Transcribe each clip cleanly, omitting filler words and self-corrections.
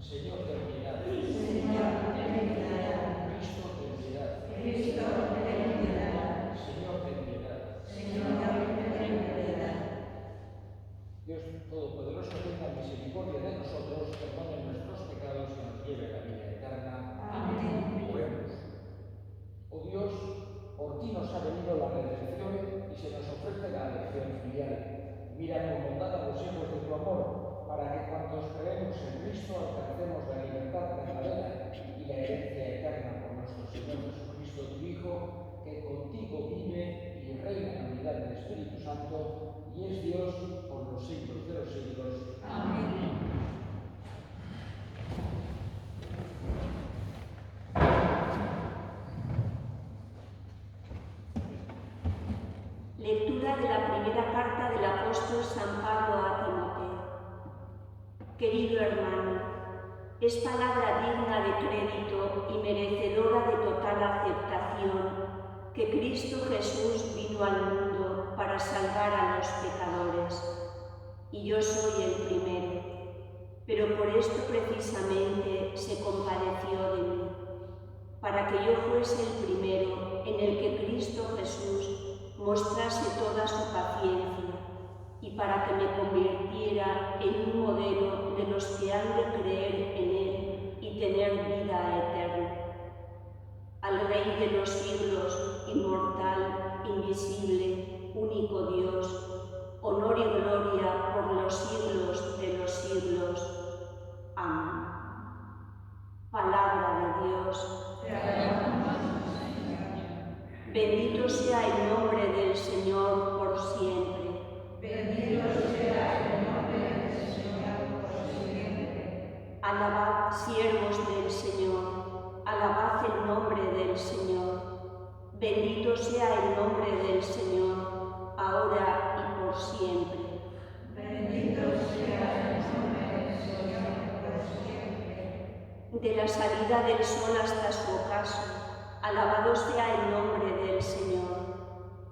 Señor, ten piedad. Señor, ten piedad. Cristo, ten piedad. Cristo, ten piedad. Señor, ten piedad. Señor, ten piedad. Dios Todopoderoso, tenga misericordia de nosotros, perdone nuestros pecados y nos lleve a la vida eterna. Amén. Oremos. Oh Dios, por ti nos ha venido la redención y se nos ofrece la elección filial. Mira con bondad a los hijos de tu amor, para que cuantos creemos en Cristo alcancemos la libertad verdadera y la herencia eterna por nuestro Señor Jesucristo, tu Hijo, que contigo vive y reina en la unidad del Espíritu Santo y es Dios por los siglos de los siglos. Amén. Lectura de la primera carta del apóstol San Pablo a Timoteo. Querido hermano, es palabra digna de crédito y merecedora de total aceptación que Cristo Jesús vino al mundo para salvar a los pecadores, y yo soy el primero, pero por esto precisamente se compadeció de mí, para que yo fuese el primero en el que Cristo Jesús mostrase toda su paciencia y para que me convirtiera en un modelo de los que han de creer en Él y tener vida eterna. Al Rey de los siglos, inmortal, invisible, único Dios, honor y gloria por los siglos de los siglos. Amén. Palabra de Dios. Te alabamos, Señor. Bendito sea el nombre del Señor por siempre. Bendito sea el nombre del Señor por siempre. Alabad, siervos del Señor, alabad el nombre del Señor. Bendito sea el nombre del Señor, ahora y por siempre. Bendito sea el nombre del Señor por siempre. De la salida del sol hasta su ocaso, alabado sea el nombre del Señor.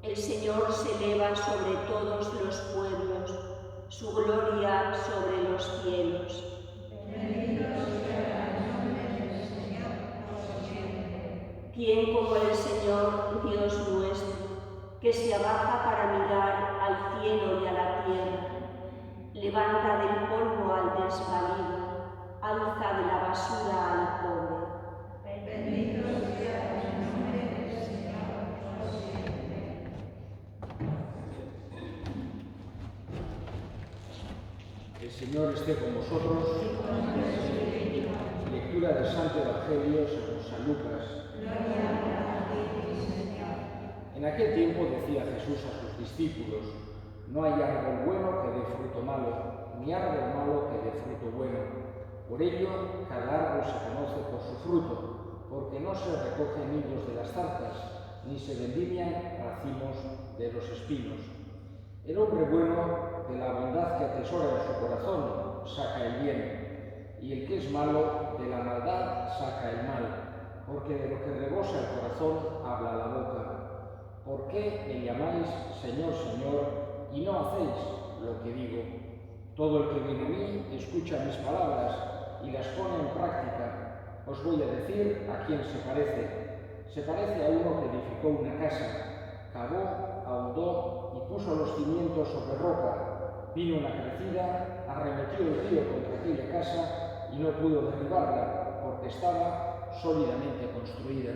El Señor se eleva sobre todos los pueblos, su gloria sobre los cielos. Bendito sea el nombre del Señor por siempre. ¿Quién como el Señor, Dios nuestro, que se abaja para mirar al cielo y a la tierra, levanta del polvo al desvalido, alza de la basura al pobre? Bendito sea el nombre del Señor por siempre. El Señor esté con vosotros. Lectura del Santo Evangelio según San Lucas. Gloria a ti, Señor. En aquel tiempo decía Jesús a sus discípulos: no hay árbol bueno que dé fruto malo, ni árbol malo que dé fruto bueno. Por ello, cada árbol se conoce por su fruto, porque no se recogen higos de las zarzas, ni se vendimian racimos de los espinos. El hombre bueno, de la bondad que atesora en su corazón, saca el bien, y el que es malo, de la maldad saca el mal, porque de lo que rebosa el corazón habla la boca. ¿Por qué me llamáis Señor, Señor, y no hacéis lo que digo? Todo el que viene a mí escucha mis palabras y las pone en práctica. Os voy a decir a quién se parece. Se parece a uno que edificó una casa, cavó, ahondó y puso los cimientos sobre roca. Vino una crecida, arremetió el río contra aquella casa y no pudo derribarla, porque estaba sólidamente construida.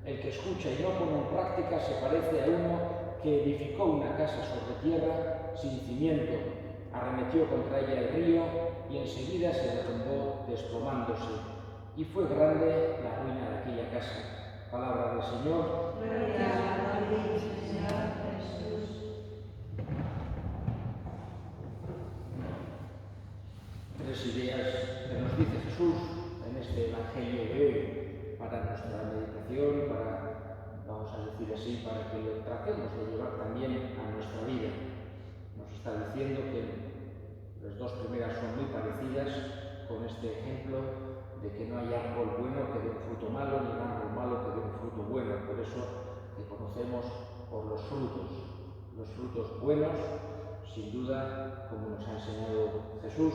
El que escucha y no pone en práctica se parece a uno que edificó una casa sobre tierra sin cimiento, arremetió contra ella el río y enseguida se derrumbó desplomándose. Y fue grande la ruina de aquella casa. Palabra del Señor. Gloria a ti, Señor Jesús. Tres ideas que nos dice Jesús en este Evangelio de hoy para nuestra meditación, vamos a decir así, para que lo tratemos de llevar también a nuestra vida. Nos está diciendo que las dos primeras son muy parecidas con este ejemplo de que no hay árbol bueno que dé un fruto malo, ni un árbol malo que dé un fruto bueno. Por eso que conocemos por los frutos. Los frutos buenos, sin duda, como nos ha enseñado Jesús,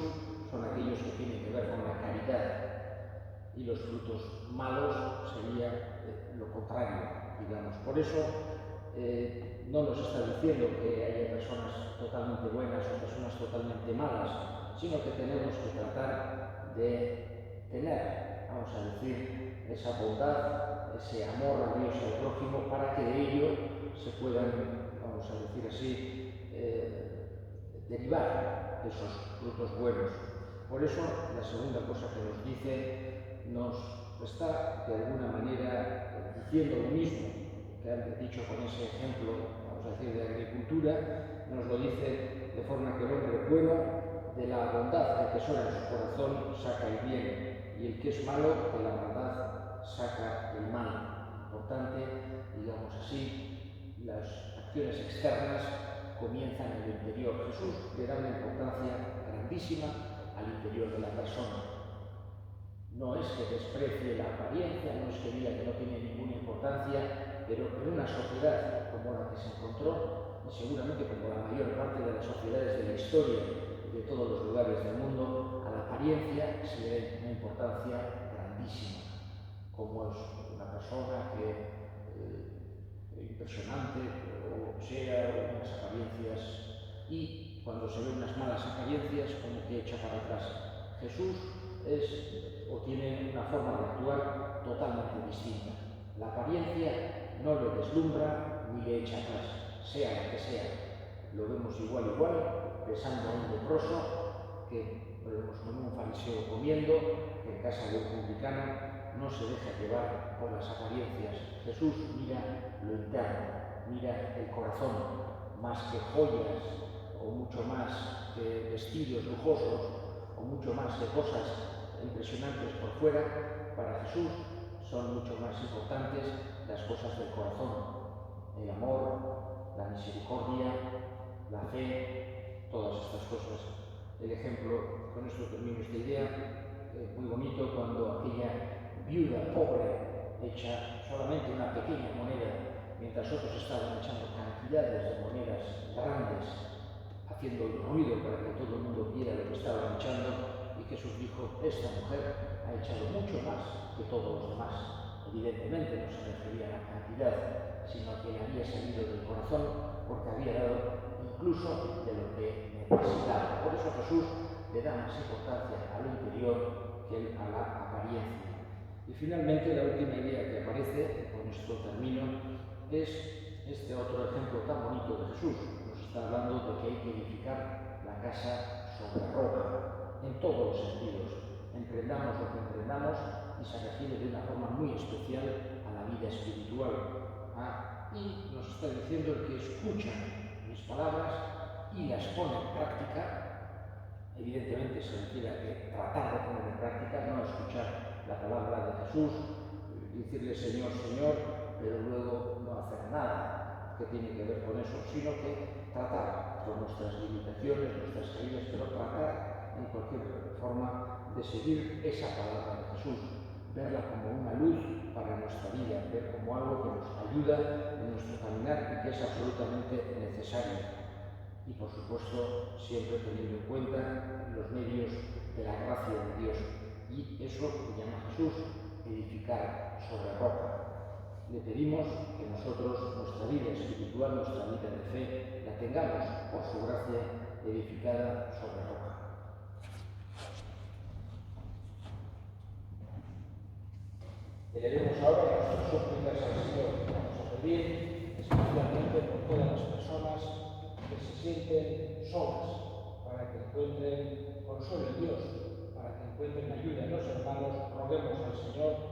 son aquellos que tienen que ver con la caridad caridad. Y los frutos malos sería lo contrario, digamos. Por eso no nos está diciendo que haya personas totalmente buenas o personas totalmente malas, sino que tenemos que tratar de tener, vamos a decir, esa bondad, ese amor a Dios y al prójimo, para que de ello se puedan, vamos a decir así, derivar esos frutos buenos. Por eso, la segunda cosa que nos dice nos está, de alguna manera, diciendo lo mismo que han dicho con ese ejemplo, vamos a decir, de agricultura. Nos lo dice de forma que el hombre bueno, de la bondad que atesora en su corazón, saca el bien, y el que es malo, de la maldad, saca el mal. Importante, digamos así, las acciones externas comienzan en el interior. Jesús le da una importancia grandísima al interior de la persona. No es que desprecie la apariencia, no es que diga que no tiene ninguna importancia, pero en una sociedad como la que se encontró, y seguramente como la mayor parte de las sociedades de la historia de todos los lugares del mundo, a la apariencia se le da una importancia grandísima. Como es una persona que impresionante, o sea, unas apariencias, y cuando se ven unas malas apariencias, como que echa para atrás. Jesús tiene una forma de actuar totalmente distinta. La apariencia no le deslumbra ni le echa atrás, sea la que sea. Lo vemos igual, besando a un leproso, que lo vemos con un fariseo comiendo, que en casa de un publicano no se deja llevar por las apariencias. Jesús mira lo interno, mira el corazón, más que joyas o mucho más que vestidos lujosos o mucho más que cosas impresionantes por fuera. Para Jesús son mucho más importantes las cosas del corazón, el amor, la misericordia, la fe, todas estas cosas. El ejemplo, con esto termino esta idea, muy bonito, cuando aquella viuda pobre echa solamente una pequeña moneda, mientras otros estaban echando cantidades de monedas grandes, haciendo ruido para que todo el mundo viera lo que estaban echando. Y Jesús dijo: esta mujer ha echado mucho más que todos los demás. Evidentemente no se refería a la cantidad, sino a que le había salido del corazón, porque había dado incluso de lo que necesitaba. Por eso Jesús le da más importancia al interior que a la apariencia. Y finalmente, la última idea que aparece, con esto termino, es este otro ejemplo tan bonito de Jesús. Nos está hablando de que hay que edificar la casa sobre roca, en todos los sentidos. Emprendamos lo que emprendamos, y se refiere de una forma muy especial a la vida espiritual. Y nos está diciendo el que escucha mis palabras y las pone en práctica. Evidentemente se refiere a que tratar de poner en práctica, no escuchar la palabra de Jesús, decirle Señor, Señor, pero luego no hacer nada que tiene que ver con eso, sino que tratar con nuestras limitaciones, nuestras caídas, pero tratar en cualquier forma de seguir esa palabra de Jesús, verla como una luz para nuestra vida, ver como algo que nos ayuda en nuestro caminar y que es absolutamente necesario. Y por supuesto, siempre teniendo en cuenta los medios de la gracia de Dios. Y eso que llama Jesús edificar sobre roca. Le pedimos que nosotros, nuestra vida espiritual, nuestra vida de fe, la tengamos por su gracia edificada sobre roca. Elevemos ahora nuestras súplicas al Señor. Vamos a pedir especialmente por todas las personas que se sienten solas, para que encuentren consuelo en Dios, para que encuentren ayuda en los hermanos. Roguemos al Señor.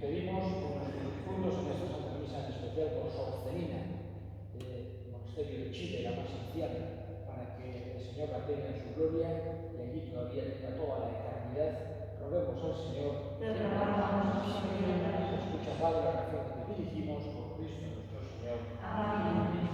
Pedimos por nuestros difuntos en esta Santa Misa, en especial por Sor Celina, del Monasterio de Chile, la más anciana, para que el Señor la tenga en su gloria y allí todavía tenga toda la eternidad. Roguemos al Señor. Escucha, Padre, la oración que te dirigimos por Cristo nuestro Señor. Amén.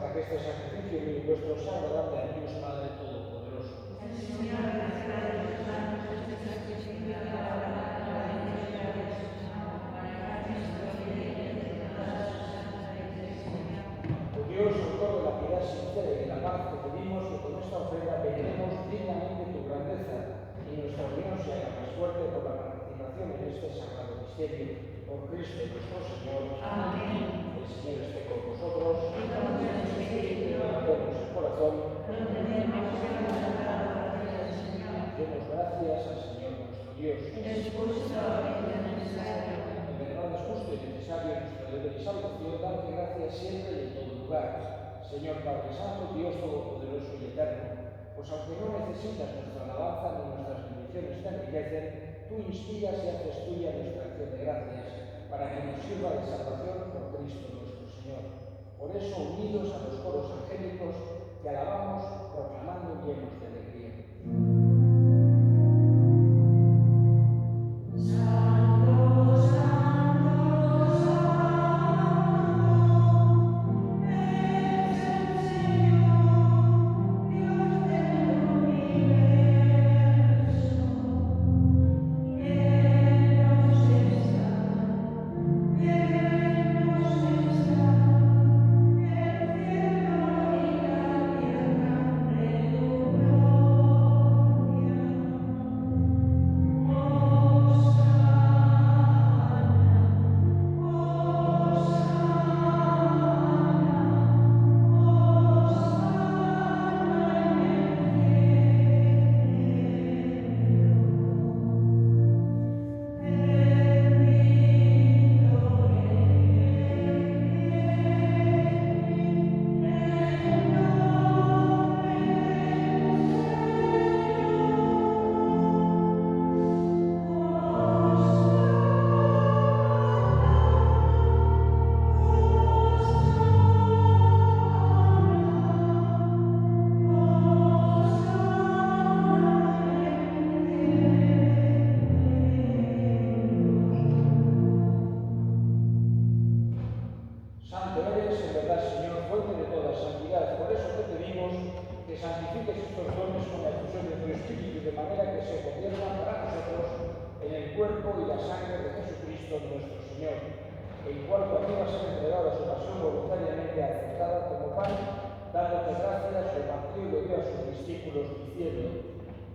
para que este sacrificio mío y vuestro sea agradable a Dios Padre Todopoderoso. El Señor reciba de tus manos este sacrificio para la gloria y la para Cristo y de toda su santa Iglesia. Oh Dios, autor de la piedad sincera y de la paz, te pedimos que con esta ofrenda veneremos dignamente tu grandeza y nuestra unión se haga más fuerte por la participación en este sagrado misterio. Por Cristo nuestro Señor. Amén. El Señor esté con vosotros. Y con tu espíritu. Levantemos el corazón. Procedemos a la Señor. Demos gracias al Señor nuestro Dios. Es justo y necesario. En verdad es justo y necesario nuestro deber y salvación darte gracias siempre y en todo lugar. Señor Padre Santo, Dios Todopoderoso y Eterno, pues aunque no necesitas nuestra alabanza ni nuestras bendiciones te enriquecen, tú inspiras y haces tuya nuestra acción de gracias, para que nos sirva de salvación por Cristo nuestro Señor. Por eso, unidos a los coros angélicos, te alabamos proclamando llenos de alegría.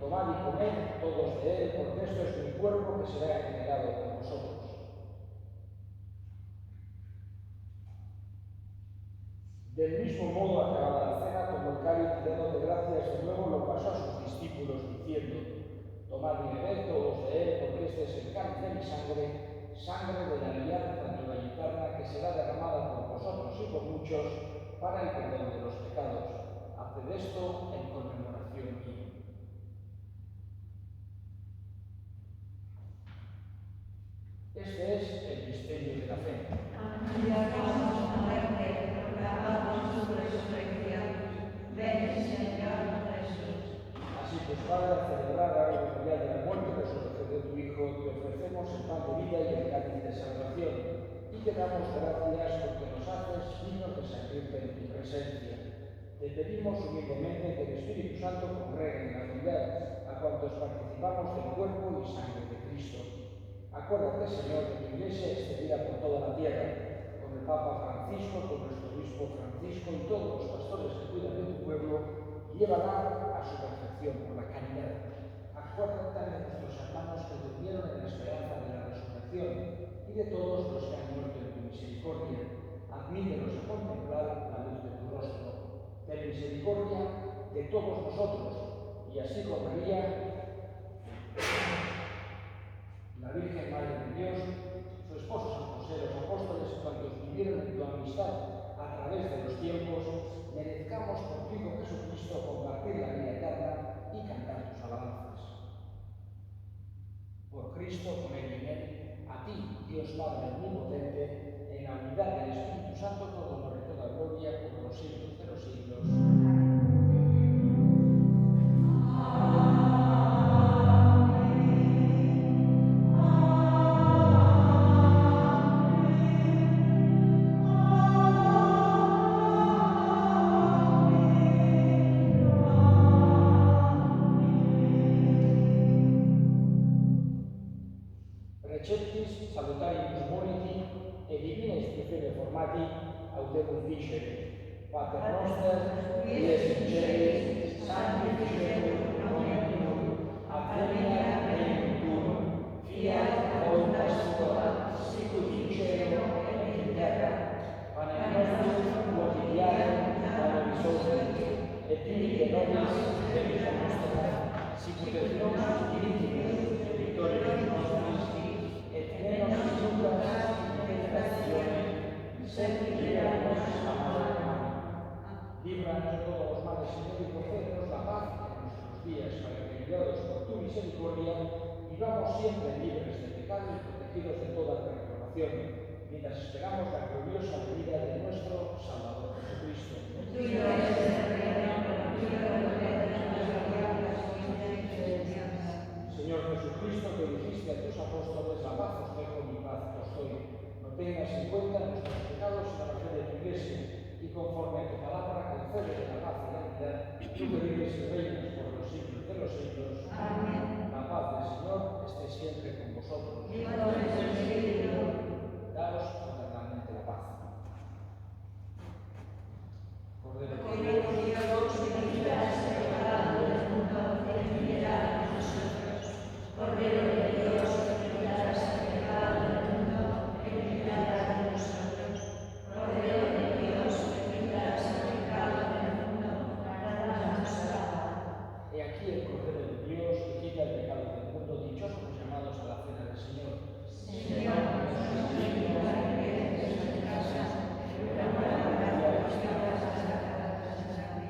Tomad y comed todos de él, porque esto es mi cuerpo que será entregado por vosotros. Del mismo modo, acabada la cena, tomó el cáliz y dándote gracias de nuevo lo pasó a sus discípulos, diciendo: Tomad y bebed todos de él, porque este es el cáliz de mi sangre, sangre de la alianza nueva y eterna, que será derramada por vosotros y por muchos para el perdón de los pecados. Haced esto en conmemoración mía. Este es el misterio de la fe. Anunciamos tu muerte, proclamamos tu resurrección. Ven, Señor Jesús. Así pues, Padre, a celebrar ahora el día de la muerte y resurrección de tu Hijo, te ofrecemos el pan de vida y el cáliz de salvación, y te damos gracias porque nos haces dignos de servirte en tu presencia. Te pedimos humildemente que el Espíritu Santo congregue en la unidad a cuantos participamos del cuerpo y sangre de Cristo. Acuérdate, Señor, de tu Iglesia extendida por toda la tierra, con el Papa Francisco, con nuestro Obispo Francisco y todos los pastores que cuidan de tu pueblo, y llévala a su perfección por la caridad. Acuérdate de nuestros hermanos que durmieron en la esperanza de la resurrección y de todos los que han muerto en tu misericordia. Admítelos a contemplar la luz de tu rostro. Ten misericordia de todos nosotros, y así con María, la Virgen Madre de Dios, su esposo San José, los apóstoles, cuantos vivieron en tu amistad a través de los tiempos, merezcamos por tu Hijo Jesucristo compartir la vida eterna y cantar tus alabanzas. Por Cristo, con él y en él, a ti, Dios Padre omnipotente, en la unidad del Espíritu Santo, todo honor y toda gloria por los siglos de los siglos. reformati autem dicere, Pater noster, qui es in celis, sanctificetur nomen tuum, adveniat regnum tuum, fiat voluntas tua, sicut in cielo et in terra. Panem nostrum quotidianum da nobis hodie, et dimitte nobis debita nostra, sicut et nos dimittimus debitores nostris, et ne nos inducas in tentazione, sed libera-nos a malo. Líbranos de todos los males, Señor, y concédenos la paz en nuestros días, para que, guiados por tu misericordia, vivamos siempre libres de pecado y protegidos de toda reprobación, mientras esperamos la gloriosa venida de nuestro Salvador Jesucristo. Señor Jesucristo, que dijiste a tus apóstoles, la paz os dejo, mi paz os doy. No tengas en cuenta nuestros pecados en la fe de tu Iglesia, y conforme a tu palabra concede la paz y la unidad, tú que vives y reinas por los siglos de los siglos. Amén. La paz del Señor esté siempre con vosotros. Daos fraternalmente la paz. Cordero de Dios, que quitas el pecado del mundo, ten piedad de nosotros. Cordero de Dios, que quitas el pecado del mundo, ten piedad de nosotros. Cordero de Dios, que quitas el pecado del mundo, danos la paz. He aquí el Cordero de Dios, que quita el pecado del mundo, dichosos los llamados a la cena del Señor. Señor, no soy digno de que entres en mi casa, pero una palabra basta para salvarme.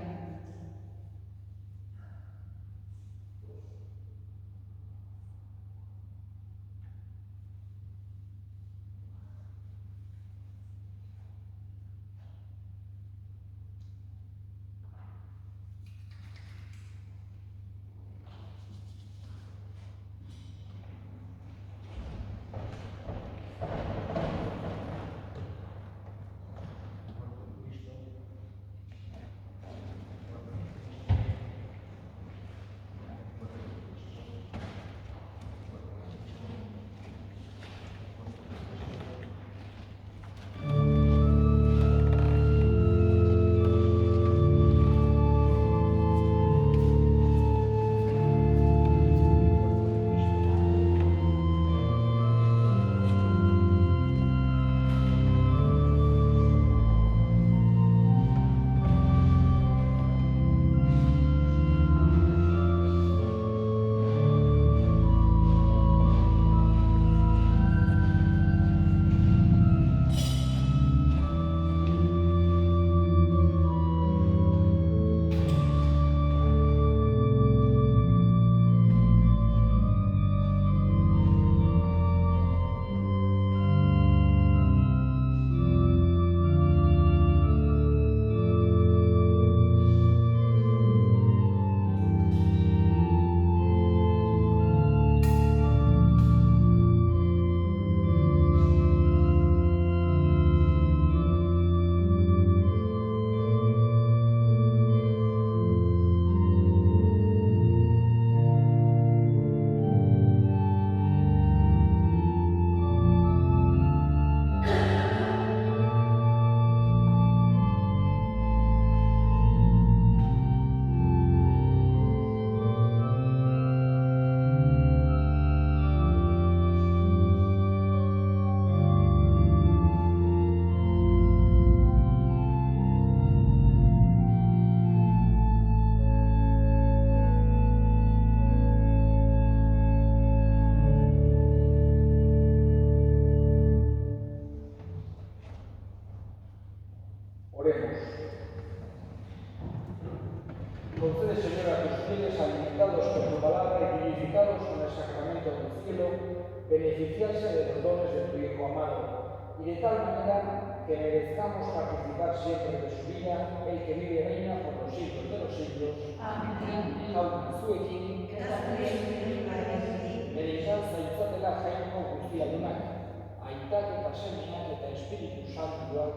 Oremos. Concede, Señor, a tus fieles, alimentados por tu palabra y vivificados con el sacramento del cielo, beneficiarse de los dones de tu Hijo amado, y de tal manera que merezcamos participar siempre de su vida, el que vive y reina por los siglos de los siglos. Amén. Hauden zuekin, bere izantza itzatela jainko guztiadunak, aitak eta semiak eta Espiritu Santuak,